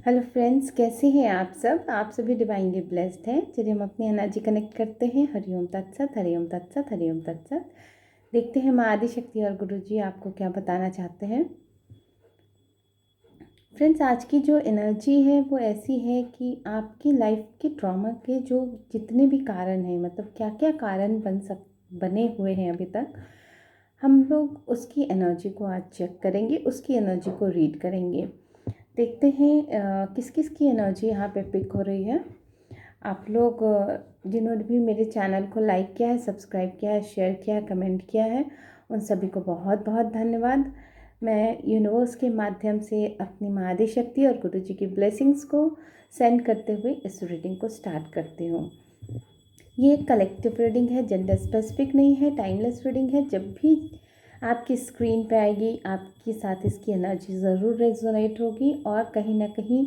Hello friends, कैसे हैं आप सब? आप सभी डिवाइनली ब्लेस्ड हैं। चलिए हम अपनी एनर्जी कनेक्ट करते हैं। हरिओम तत्सत, हरिओम तत्सत, हरिओम तत्सत। देखते हैं माँ आदि शक्ति और गुरु जी आपको क्या बताना चाहते हैं। फ्रेंड्स, आज की जो एनर्जी है वो ऐसी है कि आपकी लाइफ के ट्रॉमा के जो जितने भी कारण हैं, मतलब क्या क्या कारण बने हुए हैं अभी तक, हम लोग उसकी एनर्जी को आज चेक करेंगे, उसकी एनर्जी को रीड करेंगे। देखते हैं किस किस की एनर्जी यहाँ पे पिक हो रही है। आप लोग जिन्होंने भी मेरे चैनल को लाइक किया है, सब्सक्राइब किया है, शेयर किया है, कमेंट किया है, उन सभी को बहुत बहुत धन्यवाद। मैं यूनिवर्स के माध्यम से अपनी माँ आदि शक्ति और गुरु जी की ब्लेसिंग्स को सेंड करते हुए इस रीडिंग को स्टार्ट करती हूँ। ये एक कलेक्टिव रीडिंग है, जेंडर स्पेसिफिक नहीं है, टाइमलेस रीडिंग है। जब भी आपकी स्क्रीन पे आएगी, आपके साथ इसकी एनर्जी ज़रूर रेजोनेट होगी और कहीं ना कहीं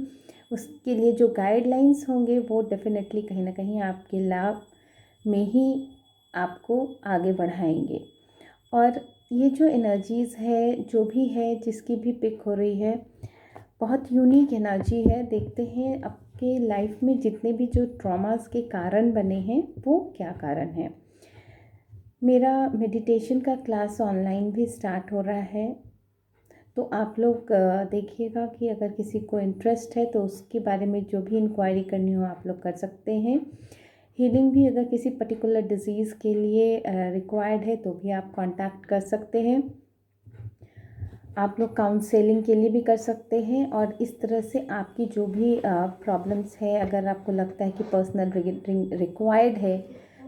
उसके लिए जो गाइडलाइंस होंगे वो डेफिनेटली कहीं ना कहीं आपके लाभ में ही आपको आगे बढ़ाएंगे। और ये जो एनर्जीज़ है, जो भी है, जिसकी भी पिक हो रही है, बहुत यूनिक एनर्जी है। देखते हैं आपके लाइफ में जितने भी जो ट्रॉमास के कारण बने हैं वो क्या कारण हैं। मेरा मेडिटेशन का क्लास ऑनलाइन भी स्टार्ट हो रहा है, तो आप लोग देखिएगा कि अगर किसी को इंटरेस्ट है तो उसके बारे में जो भी इंक्वायरी करनी हो आप लोग कर सकते हैं। हीलिंग भी अगर किसी पर्टिकुलर डिजीज़ के लिए रिक्वायर्ड है तो भी आप कांटेक्ट कर सकते हैं। आप लोग काउंसलिंग के लिए भी कर सकते हैं। और इस तरह से आपकी जो भी प्रॉब्लम्स है, अगर आपको लगता है कि पर्सनल रिक्वायर्ड है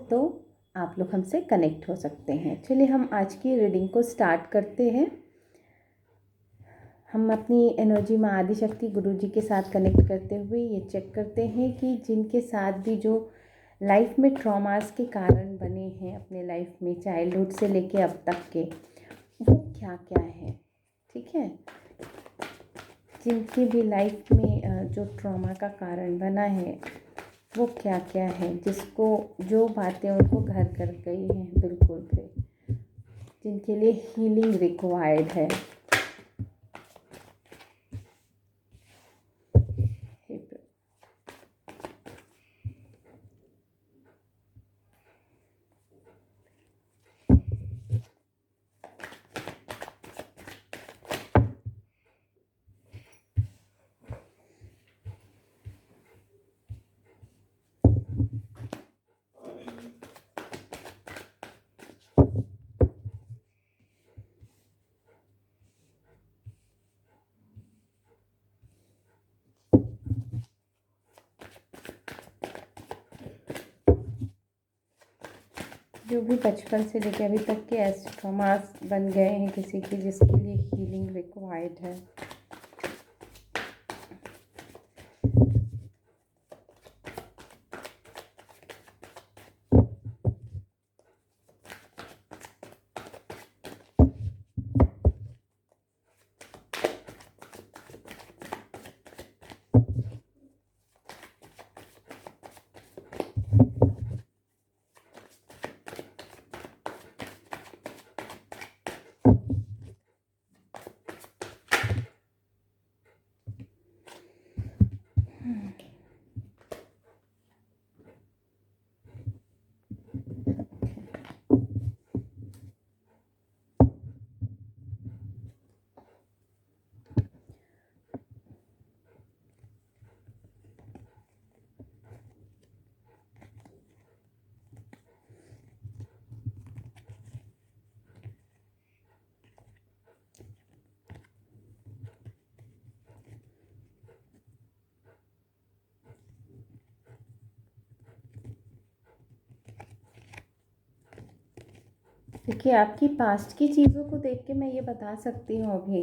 तो आप लोग हमसे कनेक्ट हो सकते हैं। चलिए हम आज की रीडिंग को स्टार्ट करते हैं। हम अपनी एनर्जी माँ आदि शक्ति गुरु जी के साथ कनेक्ट करते हुए ये चेक करते हैं कि जिनके साथ भी जो लाइफ में ट्रॉमास के कारण बने हैं अपने लाइफ में, चाइल्डहुड से लेके अब तक के, वो क्या क्या है। ठीक है, जिनकी भी लाइफ में जो ट्रॉमा का कारण बना है वो क्या क्या है, जिसको जो बातें उनको घर कर गई हैं बिल्कुल भी, जिनके लिए हीलिंग रिक्वायर्ड है। जो भी बचपन से लेकर अभी तक के ऐसे ट्रॉमास बन गए हैं किसी के, जिसके लिए हीलिंग रिक्वायर्ड है। देखिए, आपकी पास्ट की चीज़ों को देख के मैं ये बता सकती हूँ अभी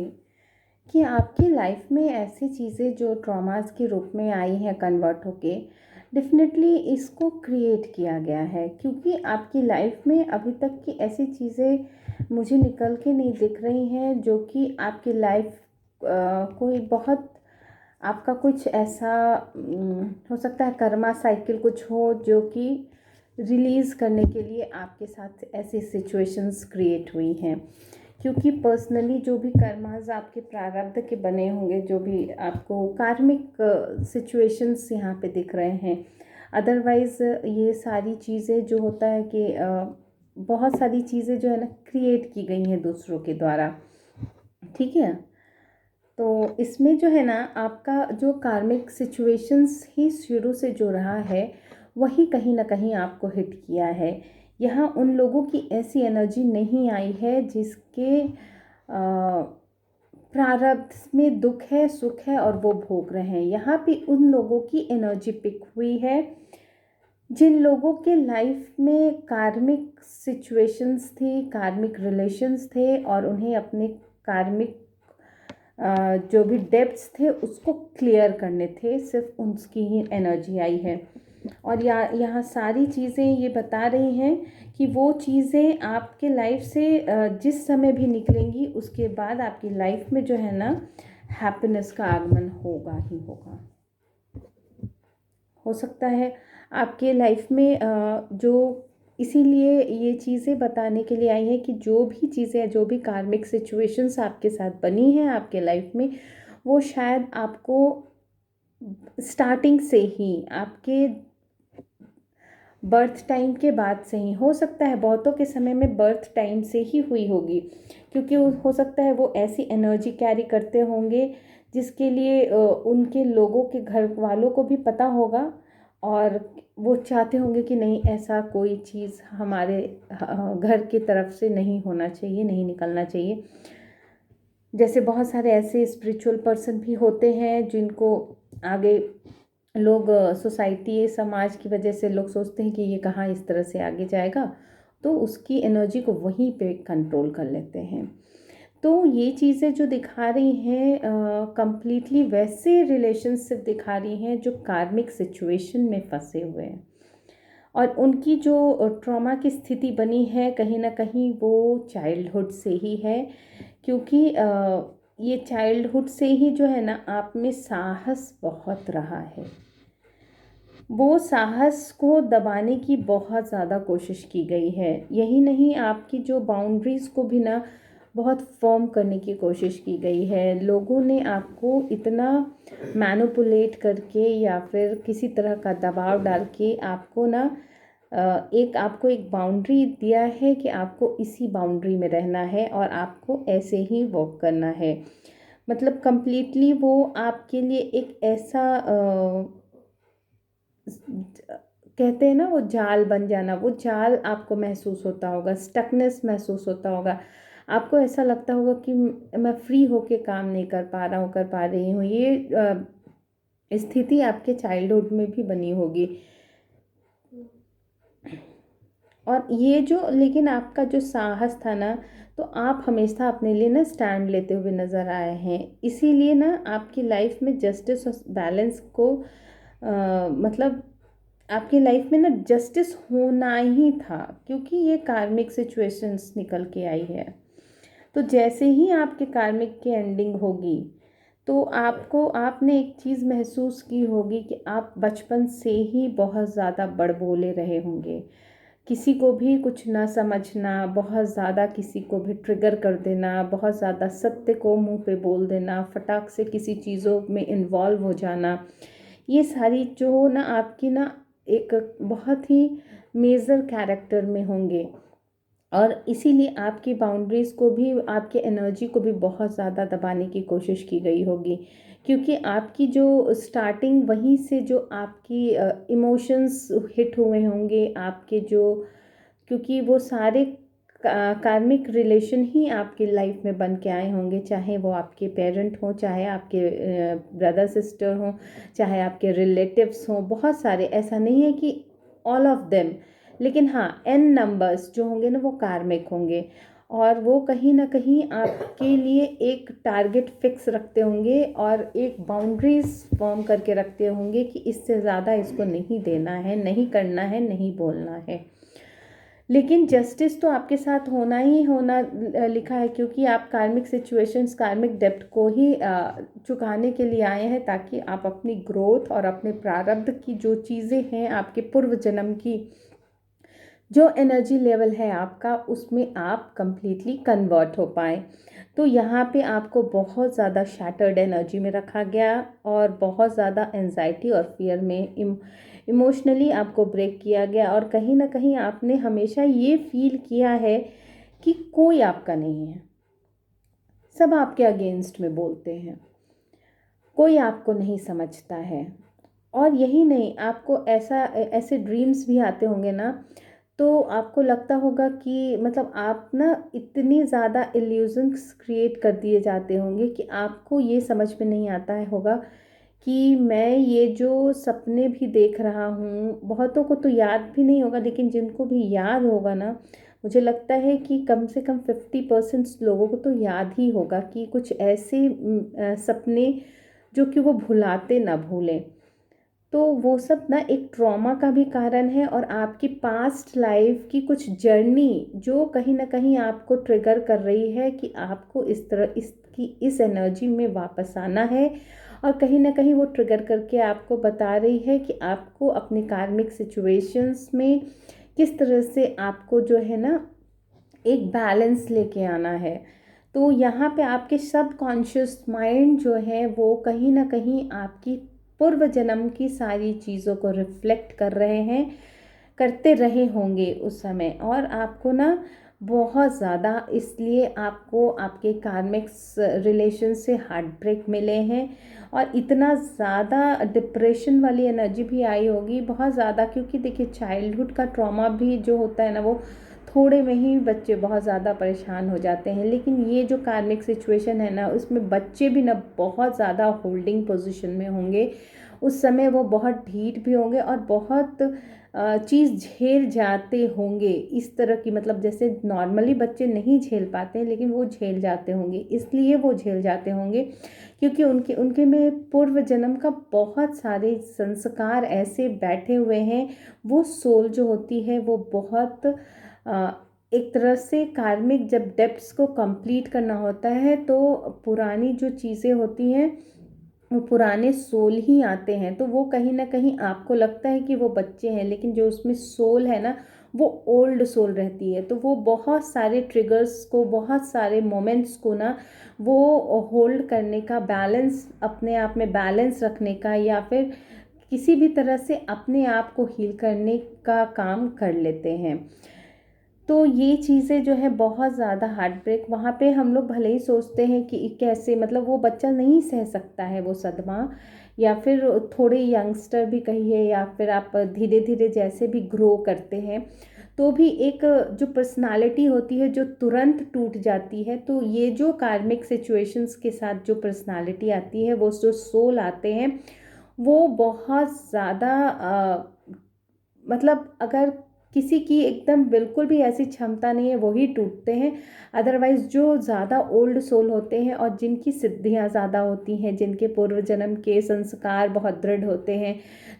कि आपकी लाइफ में ऐसी चीज़ें जो ट्रॉमास के रूप में आई हैं कन्वर्ट होके, डेफिनेटली इसको क्रिएट किया गया है। क्योंकि आपकी लाइफ में अभी तक की ऐसी चीज़ें मुझे निकल के नहीं दिख रही हैं जो कि आपकी लाइफ कोई बहुत आपका कुछ ऐसा हो सकता है कर्मा साइकिल कुछ हो जो कि रिलीज़ करने के लिए आपके साथ ऐसी सिचुएशंस क्रिएट हुई हैं। क्योंकि पर्सनली जो भी कर्मास आपके प्रारब्ध के बने होंगे, जो भी आपको कार्मिक सिचुएशंस यहाँ पे दिख रहे हैं। अदरवाइज़ ये सारी चीज़ें जो होता है कि बहुत सारी चीज़ें जो है ना क्रिएट की गई हैं दूसरों के द्वारा, ठीक है। तो इसमें जो है ना आपका जो कार्मिक सिचुएशंस ही शुरू से जो रहा है वही कहीं ना कहीं आपको हिट किया है। यहाँ उन लोगों की ऐसी एनर्जी नहीं आई है जिसके प्रारब्ध में दुख है, सुख है और वो भोग रहे हैं। यहाँ पे उन लोगों की एनर्जी पिक हुई है जिन लोगों के लाइफ में कार्मिक सिचुएशंस थी, कार्मिक रिलेशंस थे और उन्हें अपने कार्मिक जो भी डेप्थ्स थे उसको क्लियर करने थे, सिर्फ उसकी ही एनर्जी आई है। और यहाँ सारी चीज़ें ये बता रही हैं कि वो चीज़ें आपके लाइफ से जिस समय भी निकलेंगी उसके बाद आपकी लाइफ में जो है ना हैप्पीनेस का आगमन होगा ही होगा। हो सकता है आपके लाइफ में जो, इसीलिए ये चीज़ें बताने के लिए आई है कि जो भी चीज़ें, जो भी कार्मिक सिचुएशंस आपके साथ बनी हैं आपके लाइफ में, वो शायद आपको स्टार्टिंग से ही आपके बर्थ टाइम के बाद से ही, हो सकता है बहुतों के समय में बर्थ टाइम से ही हुई होगी, क्योंकि हो सकता है वो ऐसी एनर्जी कैरी करते होंगे जिसके लिए उनके लोगों के घर वालों को भी पता होगा और वो चाहते होंगे कि नहीं, ऐसा कोई चीज़ हमारे घर की तरफ से नहीं होना चाहिए, नहीं निकलना चाहिए। जैसे बहुत सारे ऐसे स्पिरिचुअल पर्सन भी होते हैं जिनको आगे लोग, सोसाइटी समाज की वजह से लोग सोचते हैं कि ये कहाँ इस तरह से आगे जाएगा, तो उसकी एनर्जी को वहीं पे कंट्रोल कर लेते हैं। तो ये चीज़ें जो दिखा रही हैं कंप्लीटली वैसे रिलेशनशिप दिखा रही हैं जो कार्मिक सिचुएशन में फंसे हुए हैं, और उनकी जो ट्रॉमा की स्थिति बनी है कहीं ना कहीं वो चाइल्डहुड से ही है। क्योंकि ये चाइल्डहुड से ही जो है ना आप में साहस बहुत रहा है, वो साहस को दबाने की बहुत ज़्यादा कोशिश की गई है। यही नहीं, आपकी जो बाउंड्रीज़ को भी ना बहुत फर्म करने की कोशिश की गई है। लोगों ने आपको इतना मैनिपुलेट करके या फिर किसी तरह का दबाव डाल के आपको ना आपको एक बाउंड्री दिया है कि आपको इसी बाउंड्री में रहना है और आपको ऐसे ही वर्क करना है। मतलब कंप्लीटली वो आपके लिए एक ऐसा कहते हैं ना वो जाल बन जाना, वो जाल आपको महसूस होता होगा, स्टकनेस महसूस होता होगा, आपको ऐसा लगता होगा कि मैं फ्री होके काम नहीं कर पा रहा हूँ, कर पा रही हूँ। ये स्थिति आपके चाइल्डहुड में भी बनी होगी। और ये जो, लेकिन आपका जो साहस था ना, तो आप हमेशा अपने लिए ना स्टैंड लेते हुए नज़र आए हैं। इसीलिए ना आपकी लाइफ में जस्टिस और बैलेंस को मतलब आपकी लाइफ में ना जस्टिस होना ही था, क्योंकि ये कार्मिक सिचुएशंस निकल के आई है। तो जैसे ही आपके कार्मिक की एंडिंग होगी तो आपने एक चीज़ महसूस की होगी कि आप बचपन से ही बहुत ज़्यादा बड़बोले रहे होंगे, किसी को भी कुछ ना समझना, बहुत ज़्यादा किसी को भी ट्रिगर कर देना, बहुत ज़्यादा सत्य को मुंह पे बोल देना, फटाक से किसी चीज़ों में इन्वॉल्व हो जाना, ये सारी जो ना आपकी ना एक बहुत ही मेजर कैरेक्टर में होंगे। और इसीलिए आपकी बाउंड्रीज़ को भी, आपके एनर्जी को भी बहुत ज़्यादा दबाने की कोशिश की गई होगी, क्योंकि आपकी जो स्टार्टिंग वहीं से जो आपकी इमोशंस हिट हुए होंगे आपके जो, क्योंकि वो सारे कार्मिक रिलेशन ही आपकी लाइफ में बन के आए होंगे, चाहे वो आपके पेरेंट हों, चाहे आपके ब्रदर सिस्टर हों, चाहे आपके रिलेटिव्स हों, बहुत सारे, ऐसा नहीं है कि ऑल ऑफ देम, लेकिन हाँ एन नंबर्स जो होंगे ना वो कार्मिक होंगे, और वो कहीं ना कहीं आपके लिए एक टारगेट फिक्स रखते होंगे और एक बाउंड्रीज फॉर्म करके रखते होंगे कि इससे ज़्यादा इसको नहीं देना है, नहीं करना है, नहीं बोलना है। लेकिन जस्टिस तो आपके साथ होना ही होना लिखा है, क्योंकि आप कार्मिक सिचुएशंस, कार्मिक डेब्ट को ही चुकाने के लिए आए हैं, ताकि आप अपनी ग्रोथ और अपने प्रारब्ध की जो चीज़ें हैं आपके पूर्व जन्म की, जो एनर्जी लेवल है आपका उसमें आप कंप्लीटली कन्वर्ट हो पाए। तो यहाँ पे आपको बहुत ज़्यादा शैटर्ड एनर्जी में रखा गया और बहुत ज़्यादा एंजाइटी और फियर में इमोशनली आपको ब्रेक किया गया, और कहीं ना कहीं आपने हमेशा ये फील किया है कि कोई आपका नहीं है, सब आपके अगेंस्ट में बोलते हैं, कोई आपको नहीं समझता है। और यही नहीं, आपको ऐसे ड्रीम्स भी आते होंगे ना, तो आपको लगता होगा कि मतलब आप ना इतनी ज़्यादा इल्यूजन्स क्रिएट कर दिए जाते होंगे कि आपको ये समझ में नहीं आता है होगा कि मैं ये जो सपने भी देख रहा हूँ, बहुतों को तो याद भी नहीं होगा, लेकिन जिनको भी याद होगा ना, मुझे लगता है कि कम से कम 50% लोगों को तो याद ही होगा कि कुछ ऐसे सपने जो कि वो भुलाते ना भूलें। तो वो सब ना एक ट्रॉमा का भी कारण है, और आपकी पास्ट लाइफ की कुछ जर्नी जो कहीं ना कहीं आपको ट्रिगर कर रही है कि आपको इस एनर्जी में वापस आना है। और कहीं ना कहीं वो ट्रिगर करके आपको बता रही है कि आपको अपने कार्मिक सिचुएशंस में किस तरह से आपको जो है ना एक बैलेंस लेके आना है। तो यहाँ पे आपके सबकॉन्शियस माइंड जो है वो कहीं ना कहीं आपकी पूर्व जन्म की सारी चीज़ों को रिफ्लेक्ट कर रहे हैं, करते रहे होंगे उस समय, और आपको ना बहुत ज़्यादा इसलिए आपको आपके कार्मिक्स रिलेशन से हार्ट ब्रेक मिले हैं, और इतना ज़्यादा डिप्रेशन वाली एनर्जी भी आई होगी बहुत ज़्यादा, क्योंकि देखिए चाइल्डहुड का ट्रॉमा भी जो होता है ना, वो थोड़े में ही बच्चे बहुत ज़्यादा परेशान हो जाते हैं, लेकिन ये जो कार्मिक सिचुएशन है ना, उसमें बच्चे भी ना बहुत ज़्यादा होल्डिंग पोजीशन में होंगे। उस समय वो बहुत ढीठ भी होंगे और बहुत चीज़ झेल जाते होंगे, इस तरह की, मतलब जैसे नॉर्मली बच्चे नहीं झेल पाते हैं, लेकिन वो झेल जाते होंगे। इसलिए वो झेल जाते होंगे क्योंकि उनके उनके में पूर्व जन्म का बहुत सारे संस्कार ऐसे बैठे हुए हैं। वो सोल जो होती है वो बहुत एक तरह से कार्मिक, जब डेप्थ्स को कंप्लीट करना होता है तो पुरानी जो चीज़ें होती हैं वो पुराने सोल ही आते हैं। तो वो कहीं ना कहीं आपको लगता है कि वो बच्चे हैं, लेकिन जो उसमें सोल है ना, वो ओल्ड सोल रहती है। तो वो बहुत सारे ट्रिगर्स को, बहुत सारे मोमेंट्स को ना वो होल्ड करने का, बैलेंस, अपने आप में बैलेंस रखने का, या फिर किसी भी तरह से अपने आप को हील करने का काम कर लेते हैं। तो ये चीज़ें जो है बहुत ज़्यादा हार्ट ब्रेक, वहाँ पे हम लोग भले ही सोचते हैं कि कैसे, मतलब वो बच्चा नहीं सह सकता है वो सदमा, या फिर थोड़े यंगस्टर भी कहिए, या फिर आप धीरे धीरे जैसे भी ग्रो करते हैं, तो भी एक जो पर्सनालिटी होती है जो तुरंत टूट जाती है। तो ये जो कार्मिक सिचुएशंस के साथ जो पर्सनालिटी आती है, वो जो सोल आते हैं, वो बहुत ज़्यादा मतलब अगर किसी की एकदम बिल्कुल भी ऐसी क्षमता नहीं है, वही टूटते हैं। अदरवाइज जो ज़्यादा ओल्ड सोल होते हैं और जिनकी सिद्धियां ज़्यादा होती हैं, जिनके पूर्व जन्म के संस्कार बहुत दृढ़ होते हैं,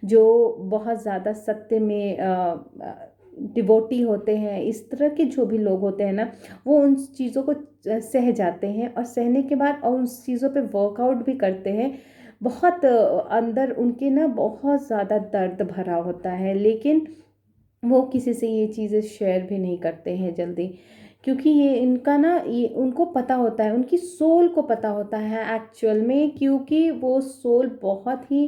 जो बहुत ज़्यादा सत्य में डिवोटी होते हैं, इस तरह के जो भी लोग होते हैं ना, वो उन चीज़ों को सह जाते हैं, और सहने के बाद और उन चीज़ों पे वर्कआउट भी करते हैं। बहुत अंदर उनके ना बहुत ज़्यादा दर्द भरा होता है, लेकिन वो किसी से ये चीज़ें शेयर भी नहीं करते हैं जल्दी, क्योंकि ये इनका ना, ये उनको पता होता है, उनकी सोल को पता होता है एक्चुअल में, क्योंकि वो सोल बहुत ही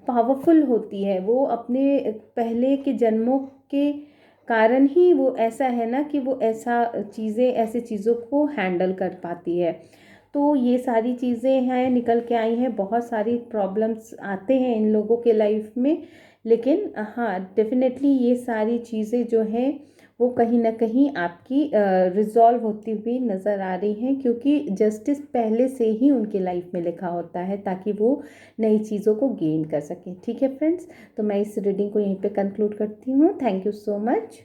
पावरफुल होती है। वो अपने पहले के जन्मों के कारण ही वो ऐसा है ना कि वो ऐसी चीज़ों को हैंडल कर पाती है। तो ये सारी चीज़ें हैं, निकल के आई हैं, बहुत सारी प्रॉब्लम्स आते हैं इन लोगों के लाइफ में, लेकिन हाँ, डेफिनेटली ये सारी चीज़ें जो हैं वो कहीं ना कहीं आपकी रिजॉल्व होती हुई नज़र आ रही हैं, क्योंकि जस्टिस पहले से ही उनके लाइफ में लिखा होता है, ताकि वो नई चीज़ों को गेन कर सकें। ठीक है फ्रेंड्स, तो मैं इस रीडिंग को यहीं पे कंक्लूड करती हूँ। Thank you so much.